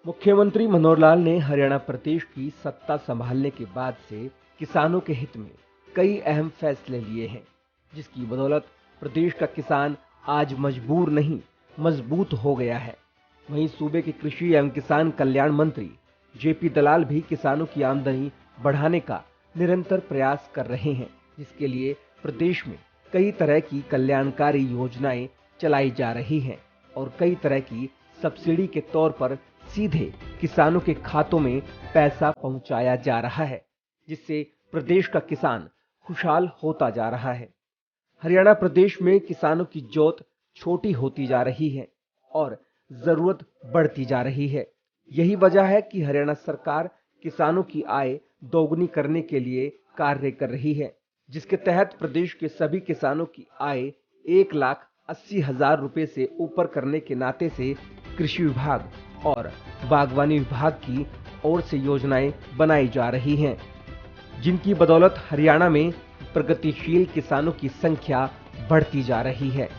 मुख्यमंत्री मनोहर लाल ने हरियाणा प्रदेश की सत्ता संभालने के बाद से किसानों के हित में कई अहम फैसले लिए हैं, जिसकी बदौलत प्रदेश का किसान आज मजबूर नहीं मजबूत हो गया है। वहीं सूबे के कृषि एवं किसान कल्याण मंत्री जेपी दलाल भी किसानों की आमदनी बढ़ाने का निरंतर प्रयास कर रहे हैं, जिसके लिए प्रदेश में कई तरह की कल्याणकारी योजनाएं चलाई जा रही हैं और कई तरह की सब्सिडी के तौर पर सीधे किसानों के खातों में पैसा पहुंचाया जा रहा है, जिससे प्रदेश का किसान खुशहाल होता जा रहा है। हरियाणा प्रदेश में किसानों की जोत छोटी होती जा रही है और जरूरत बढ़ती जा रही है। यही वजह है कि हरियाणा सरकार किसानों की आय दोगुनी करने के लिए कार्य कर रही है, जिसके तहत प्रदेश के सभी किसानों की आय 1,80,000 रुपए से ऊपर करने के नाते से कृषि विभाग और बागवानी विभाग की ओर से योजनाएं बनाई जा रही हैं, जिनकी बदौलत हरियाणा में प्रगतिशील किसानों की संख्या बढ़ती जा रही है।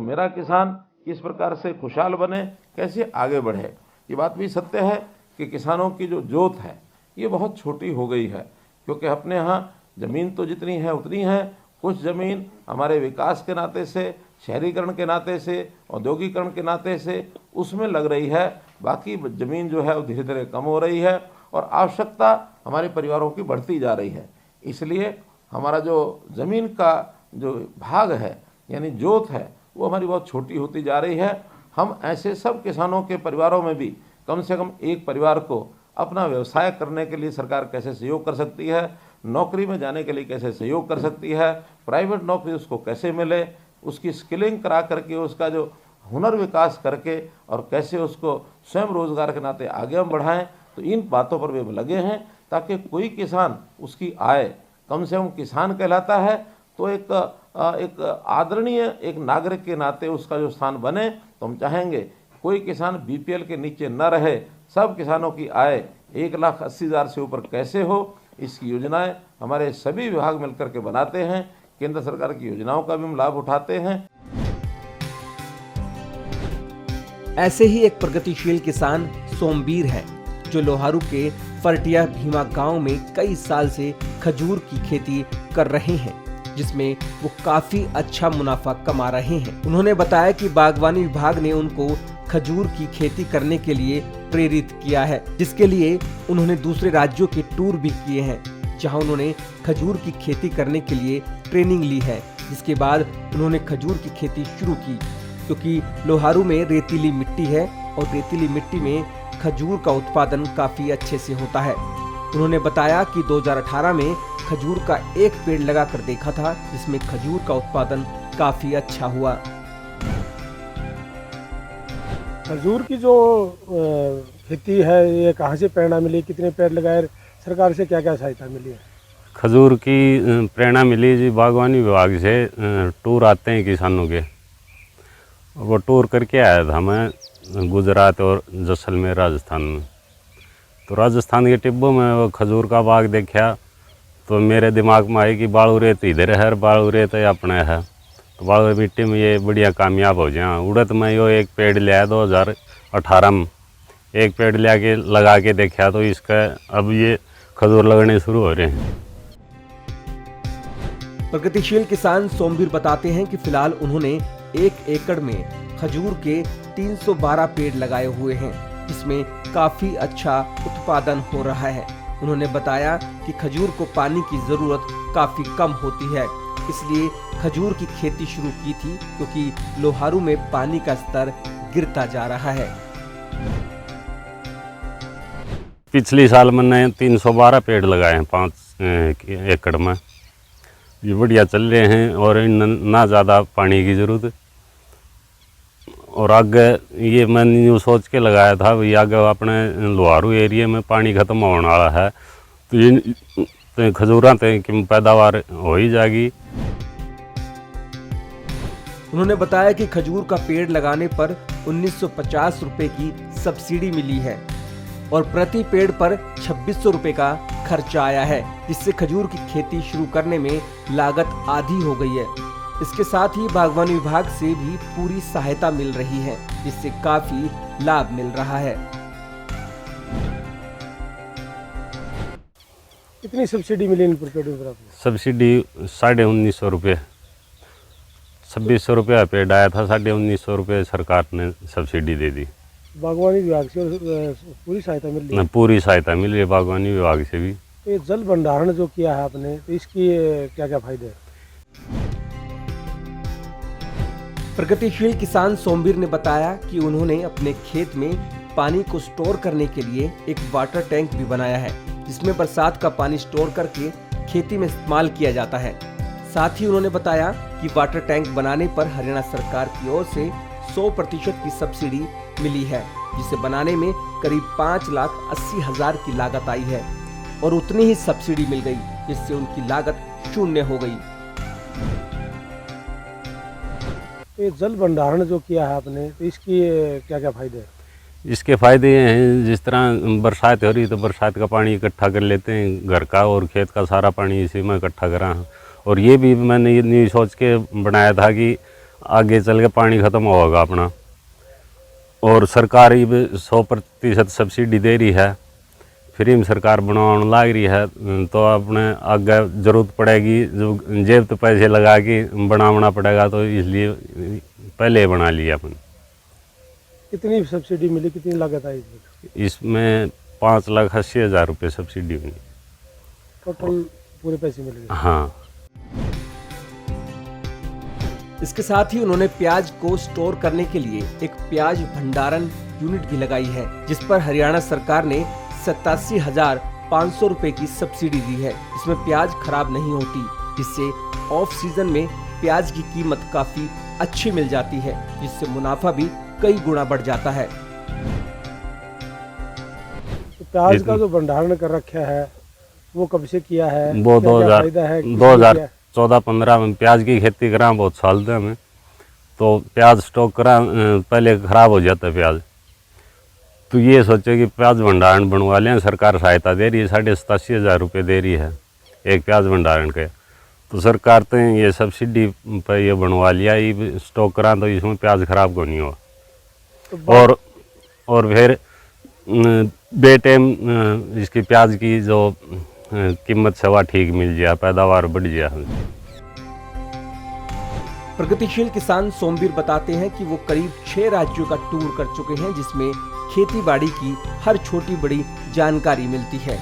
मेरा किसान किस प्रकार से खुशहाल बने, कैसे आगे बढ़े, ये बात भी सत्य है कि किसानों की जो जोत है ये बहुत छोटी हो गई है, क्योंकि अपने यहाँ ज़मीन तो जितनी है उतनी है, कुछ ज़मीन हमारे विकास के नाते से, शहरीकरण के नाते से, औद्योगिकरण के नाते से उसमें लग रही है, बाकी ज़मीन जो है वो धीरे धीरे कम हो रही है और आवश्यकता हमारे परिवारों की बढ़ती जा रही है। इसलिए हमारा जो ज़मीन का जो भाग है यानी जोत है वो हमारी बहुत छोटी होती जा रही है। हम ऐसे सब किसानों के परिवारों में भी कम से कम एक परिवार को अपना व्यवसाय करने के लिए सरकार कैसे सहयोग कर सकती है, नौकरी में जाने के लिए कैसे सहयोग कर सकती है, प्राइवेट नौकरी उसको कैसे मिले, उसकी स्किलिंग करा करके उसका जो हुनर विकास करके और कैसे उसको स्वयं रोजगार के नाते आगे हम बढ़ाएं, तो इन बातों पर भी लगे हैं ताकि कोई किसान उसकी आय कम से कम किसान कहलाता है तो एक आदरणीय एक नागरिक के नाते उसका जो स्थान बने। तो हम चाहेंगे कोई किसान बीपीएल के नीचे न रहे, सब किसानों की आय 1,80,000 से ऊपर कैसे हो, इसकी योजनाएं हमारे सभी विभाग मिलकर के बनाते हैं। केंद्र सरकार की योजनाओं का भी हम लाभ उठाते हैं। ऐसे ही एक प्रगतिशील किसान सोमवीर है, जो लोहारू के फरटिया भीमा गांव में कई साल से खजूर की खेती कर रहे हैं, जिसमें वो काफी अच्छा मुनाफा कमा रहे हैं। उन्होंने बताया कि बागवानी विभाग ने उनको खजूर की खेती करने के लिए प्रेरित किया है, जिसके लिए उन्होंने दूसरे राज्यों के टूर भी किए हैं, जहां उन्होंने खजूर की खेती करने के लिए ट्रेनिंग ली है। जिसके बाद उन्होंने खजूर की खेती शुरू की, क्योंकि लोहारू में रेतीली मिट्टी है और रेतीली मिट्टी में खजूर का उत्पादन काफी अच्छे से होता है। उन्होंने बताया कि 2018 में खजूर का एक पेड़ लगाकर देखा था, जिसमें खजूर का उत्पादन काफी अच्छा हुआ। खजूर की जो खेती है ये कहाँ से प्रेरणा मिली, कितने पेड़ लगाए, सरकार से क्या क्या सहायता मिली है? खजूर की प्रेरणा मिली जी बागवानी विभाग से। टूर आते हैं किसानों के, वो टूर करके आया था मैं गुजरात और जैसलमेर राजस्थान में। तो राजस्थान के टिब्बों में वो खजूर का बाग देखा तो मेरे दिमाग में आई कि बालू रेत इधर है, बालू रेत अपने है, तो बालू मिट्टी में ये बढ़िया कामयाब हो जाए। उड़द में यो एक पेड़ लिया 2018 में, एक पेड़ लिया के लगा के देखा तो इसका अब ये खजूर लगने शुरू हो रहे हैं। प्रगतिशील किसान सोमवीर बताते हैं कि फिलहाल उन्होंने 1 एकड़ में खजूर के 312 पेड़ लगाए हुए हैं, जिसमें काफी अच्छा उत्पादन हो रहा है। उन्होंने बताया कि खजूर को पानी की जरूरत काफी कम होती है, इसलिए खजूर की खेती शुरू की थी, क्योंकि लोहारू में पानी का स्तर गिरता जा रहा है। पिछले साल मैंने 312 पेड़ लगाए हैं 5 एकड़ में। ये बढ़िया चल रहे हैं और ना ज़्यादा पानी की ज़रूरत। और आगे ये मैंने यूँ सोच के लगाया था भाई आगे अपने लोहारू एरिया में पानी ख़त्म होने वाला है तो ये खजूरा की पैदावार हो ही जाएगी। उन्होंने बताया कि खजूर का पेड़ लगाने पर 1950 रुपए की सब्सिडी मिली है और प्रति पेड़ पर 2600 रुपए का खर्चा आया है, जिससे खजूर की खेती शुरू करने में लागत आधी हो गई है। इसके साथ ही बागवानी विभाग से भी पूरी सहायता मिल रही है, जिससे काफी लाभ मिल रहा है। कितनी सब्सिडी मिली इन पेड़ों पर आपको? सब्सिडी 1950 रुपये, 2600 रुपया पेड़ आया था, 1950 रुपये सरकार ने सब्सिडी दे दी। बागवानी विभाग से पूरी सहायता मिल रही है? पूरी सहायता मिल रही है बागवानी विभाग से भी। तो ये जल भंडारण जो किया है आपने, तो इसकी क्या क्या फायदे हैं? प्रगतिशील किसान सोमवीर ने बताया कि उन्होंने अपने खेत में पानी को स्टोर करने के लिए एक वाटर टैंक भी बनाया है, जिसमें बरसात का पानी स्टोर करके खेती में इस्तेमाल किया जाता है। साथ ही उन्होंने बताया कि वाटर टैंक बनाने पर हरियाणा सरकार की ओर से 100% की सब्सिडी मिली है, जिसे बनाने में करीब 5,80,000 की लागत आई है और उतनी ही सब्सिडी मिल गई, जिससे उनकी लागत शून्य हो गई। तो ये जल भंडारण जो किया है आपने, तो इसकी क्या क्या फायदे हैं? इसके फायदे ये हैं, जिस तरह बरसात हो रही तो बरसात का पानी इकट्ठा कर लेते हैं, घर का और खेत का सारा पानी इसी में इकट्ठा करा। और ये भी मैंने ये नहीं सोच के बनाया था कि आगे चल के पानी ख़त्म होगा अपना, और सरकार भी 100% सब्सिडी दे रही है, फ्री में सरकार बनवाने लाग रही है, तो अपने आगे ज़रूरत पड़ेगी जो जेब तो पैसे लगा के बनाना पड़ेगा, तो इसलिए पहले बना लिया अपन। कितनी सब्सिडी मिली, कितनी लागत आई इसमें 5,80,000 रुपये सब्सिडी मिली। टोटल पूरे पैसे मिल गए? हाँ। इसके साथ ही उन्होंने प्याज को स्टोर करने के लिए एक प्याज भंडारण यूनिट भी लगाई है, जिस पर हरियाणा सरकार ने 87,500 रुपए की सब्सिडी दी है। इसमें प्याज खराब नहीं होती, जिससे ऑफ सीजन में प्याज की कीमत काफी अच्छी मिल जाती है, जिससे मुनाफा भी कई गुना बढ़ जाता है। तो प्याज का जो भंडारण कर रखा है वो कब से किया है? वो क्या क्या फायदा है? 2014-15 में प्याज की खेती करा, बहुत साल थे हमें, तो प्याज स्टॉक करा, पहले खराब हो जाता है प्याज, तो ये सोचे कि प्याज भंडारण बनवा लें, सरकार सहायता दे रही है, 87,500 रुपये दे रही है एक प्याज भंडारण के, तो सरकार तो ये सब्सिडी पर ये बनवा लिया, ये स्टॉक करा, तो इसमें प्याज खराब को नहीं हुआ। तो और फिर बेटाइम इसकी प्याज की जो कीमत से वह ठीक मिल जाए, पैदावार बढ़ जाए। प्रगतिशील किसान सोमवीर बताते हैं कि वो करीब 6 राज्यों का टूर कर चुके हैं, जिसमें खेती बाड़ी की हर छोटी बड़ी जानकारी मिलती है,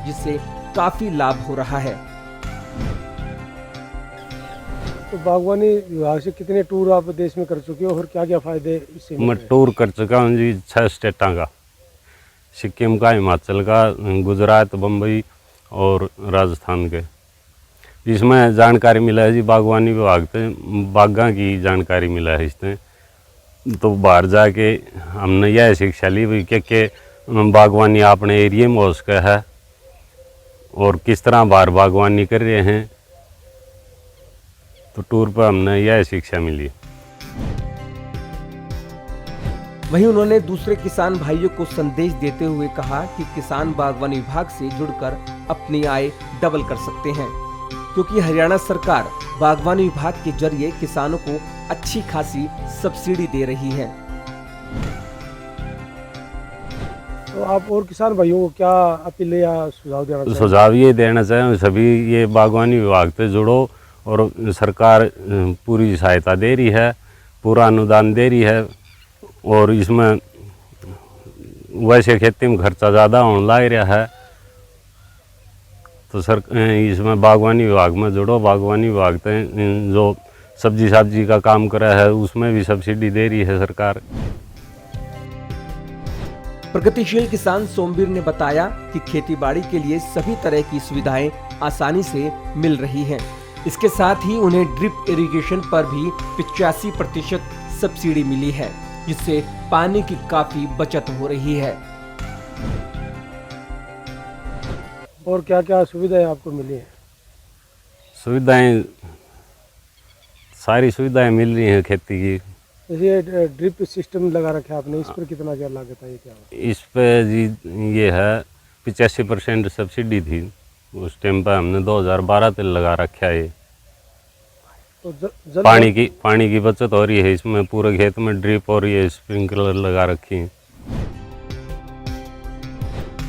जिससे काफी लाभ हो रहा है। तो बागवानी विभाग से कितने टूर आप देश में कर चुके हो और क्या क्या फायदे इससे मिल मैं रहे हैं? टूर कर चुका हूँ जी 6 स्टेटा का, सिक्किम का, हिमाचल का, गुजरात, बम्बई और राजस्थान के। इसमें जानकारी मिला है जी बागवानी विभाग से, बागा की जानकारी मिला है इसमें, तो बाहर जाके हमने यह शिक्षा ली भाई के बागवानी अपने एरिया में हो सका है और किस तरह बाहर बागवानी कर रहे हैं, तो टूर पर हमने यह शिक्षा मिली। वहीं उन्होंने दूसरे किसान भाइयों को संदेश देते हुए कहा कि किसान बागवानी विभाग से जुड़कर अपनी आय डबल कर सकते हैं, क्योंकि हरियाणा सरकार बागवानी विभाग के जरिए किसानों को अच्छी खासी सब्सिडी दे रही है। तो आप और किसान भाइयों को क्या अपील या सुझाव देना चाहेंगे? सुझाव ये देना चाहें सभी, ये बागवानी विभाग से जुड़ो, और सरकार पूरी सहायता दे रही है, पूरा अनुदान दे रही है, और इसमें वैसे खेती में खर्चा ज़्यादा होने लग रहा है, तो इसमें बागवानी विभाग में जुड़ो। बागवानी विभाग से जो सब्जी का काम करा है उसमें भी सब्सिडी दे रही है सरकार। प्रगतिशील किसान सोमवीर ने बताया कि खेतीबाड़ी के लिए सभी तरह की सुविधाएं आसानी से मिल रही हैं। इसके साथ ही उन्हें ड्रिप इरिगेशन पर भी 85% सब्सिडी मिली है, जिससे पानी की काफी बचत हो रही है। और क्या क्या सुविधाएं आपको मिली है? सुविधाएं, सारी सुविधाएं मिल रही हैं खेती की। जैसे ड्रिप सिस्टम लगा रखा है आपने, इस पर कितना क्या लागत आई? क्या इस पे जी ये है 85% सब्सिडी थी उस टाइम पर, हमने 2012 तक लगा रखा है। तो जल पानी की बचत हो रही है इसमें। पूरे खेत में ड्रिप और ये स्प्रिंकलर लगा रखी है।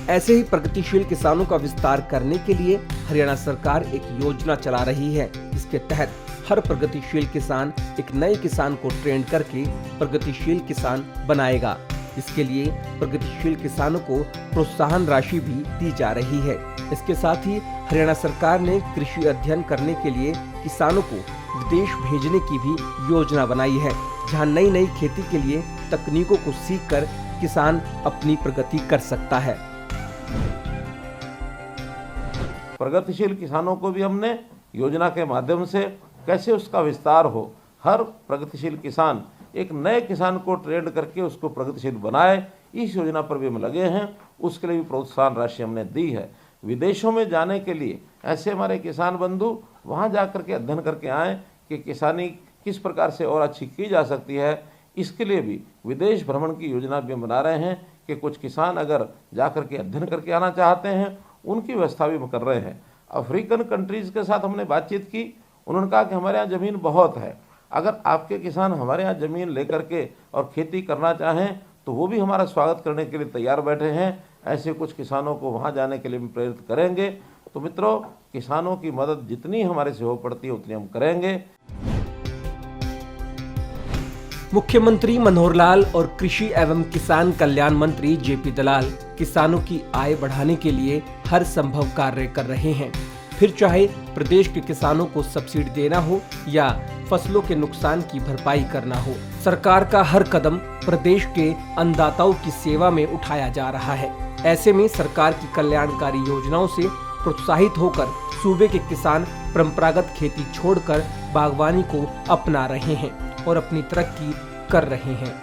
ऐसे ही प्रगतिशील किसानों का विस्तार करने के लिए हरियाणा सरकार एक योजना चला रही है, जिसके तहत हर प्रगतिशील किसान एक नए किसान को ट्रेन करके प्रगतिशील किसान बनाएगा। इसके लिए प्रगतिशील किसानों को प्रोत्साहन राशि भी दी जा रही है। इसके साथ ही हरियाणा सरकार ने कृषि अध्ययन करने के लिए किसानों को विदेश भेजने की भी योजना बनाई है, जहां नई नई खेती के लिए तकनीकों को सीखकर किसान अपनी प्रगति कर सकता है। प्रगतिशील किसानों को भी हमने योजना के माध्यम से कैसे उसका विस्तार हो, हर प्रगतिशील किसान एक नए किसान को ट्रेन करके उसको प्रगतिशील बनाए, इस योजना पर भी हम लगे हैं। उसके लिए भी प्रोत्साहन राशि हमने दी है। विदेशों में जाने के लिए ऐसे हमारे किसान बंधु वहाँ जा कर के अध्ययन करके आएँ कि किसानी किस प्रकार से और अच्छी की जा सकती है। इसके लिए भी विदेश भ्रमण की योजना भी हम बना रहे हैं कि कुछ किसान अगर जा कर के अध्ययन करके आना चाहते हैं, उनकी व्यवस्था भी हम कर रहे हैं। अफ्रीकन कंट्रीज़ के साथ हमने बातचीत की, उन्होंने कहा कि हमारे यहाँ ज़मीन बहुत है, अगर आपके किसान हमारे यहाँ ज़मीन लेकर के और खेती करना चाहें तो वो भी हमारा स्वागत करने के लिए तैयार बैठे हैं। ऐसे कुछ किसानों को वहाँ जाने के लिए भी प्रेरित करेंगे। तो मित्रों, किसानों की मदद जितनी हमारे से हो पड़ती है उतनी हम करेंगे। मुख्यमंत्री मनोहर लाल और कृषि एवं किसान कल्याण मंत्री जेपी दलाल किसानों की आय बढ़ाने के लिए हर संभव कार्य कर रहे हैं। फिर चाहे प्रदेश के किसानों को सब्सिडी देना हो या फसलों के नुकसान की भरपाई करना हो, सरकार का हर कदम प्रदेश के अन्नदाताओं की सेवा में उठाया जा रहा है। ऐसे में सरकार की कल्याणकारी योजनाओं से प्रोत्साहित होकर सूबे के किसान परंपरागत खेती छोड़कर बागवानी को अपना रहे हैं और अपनी तरक्की कर रहे हैं।